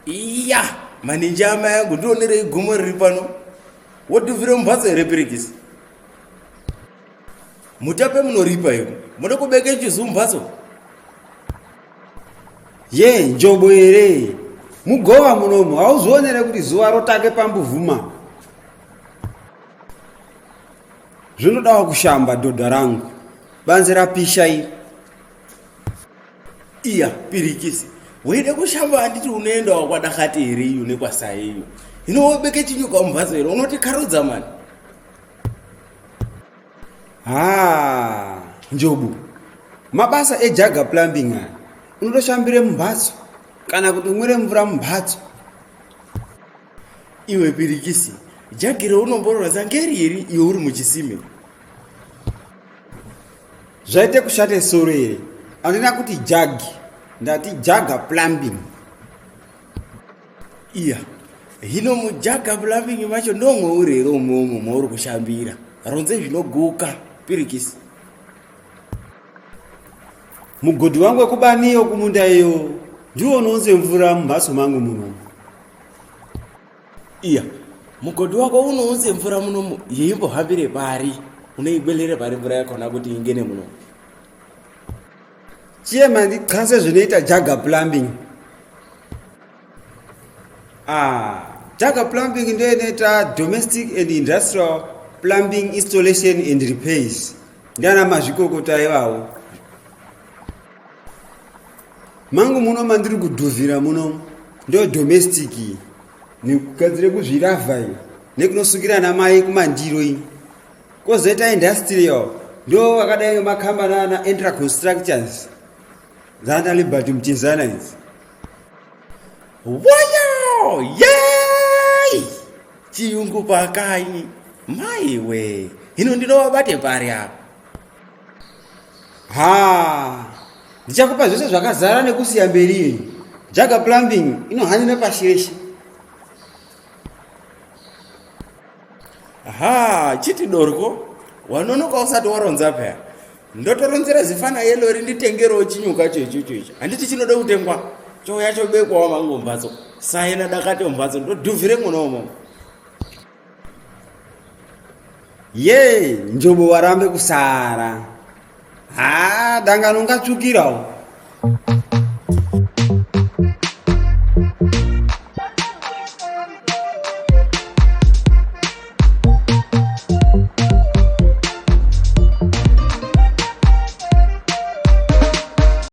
Iya, manijama yangu ndionere gumo riri pano. Wodhuvhire mumbatso here Pirikisi? Mutape munoripa iko. Muda kubeke chizu mumbatso? Ye njobo here. Mugowa munomu hauzvionere kuti zuva rotake pambuvhuma. Zvinodawo kushamba dhodha rangu. Banze rapisha iri. Iya, Pirikisi. Weide kushamba handiti unoendawo kwadakati here iyo nekwasai iyo. Hino wobeke chinyuka mumbatso here unotikarudza mani. Njobu. Mabasa eJagga Plumbing aya. Unotoshambire mumbatso kana kuti umwire mvura mumbatso. Iwe Pirikisi, jagi raunomborora ngeriri iwe uri muchisime? Zvaite kushate soro here. Handina kuti jagi, ndati Jagga Plumbing. Iya, hino muJagga Plumbing macho ndomwe uri here umomo mauri kushambira. Ronze zvinoguka, Pirikisi. Mugodhi wangu wekubaniyo kumunda iyo ndiwo unounze mvura mumbatso mangu munomu. Iya, mugodhi wako unounze mvura munomu yeimbohambire pari? Unoibelere pari mvura yakona kuti ingene munomu? Chiyema ndikase zvinoita Jagga Plumbing. Jagga Plumbing ndiyo inoita domestic and industrial plumbing installation and repairs. Ndiana mazvikokota iwawo. Mangu muno mandiri kudhuvhira muno ndo domestic nekugadzire kuzviravha nekunosukira namai kumandiro iyi. Kozoita industrial ndo wakadai ngemakambani ana Entra Constructors zana Liberty Mchezana idzi. Wayo! Yay! Chiyungu pakai. Maiwe. Hino ndinovabate pari apa? Ndichakupa zvose zvakazara nekusiya mberi. Jagga Plumbing inohanira pashi reshe. Chiti dorko. Wanonoka usati waronza paya. Ndotoronzera zifana yelo rinditengerewo chinyuka chechicho. Handiti chinode kutengwa. Chouya chobekwawo mangu mumbatso. Saina dakati mumbatso ndodhuvhire munomo. Ye, njobo warambe kusara. Dangano ungatsvukirawo.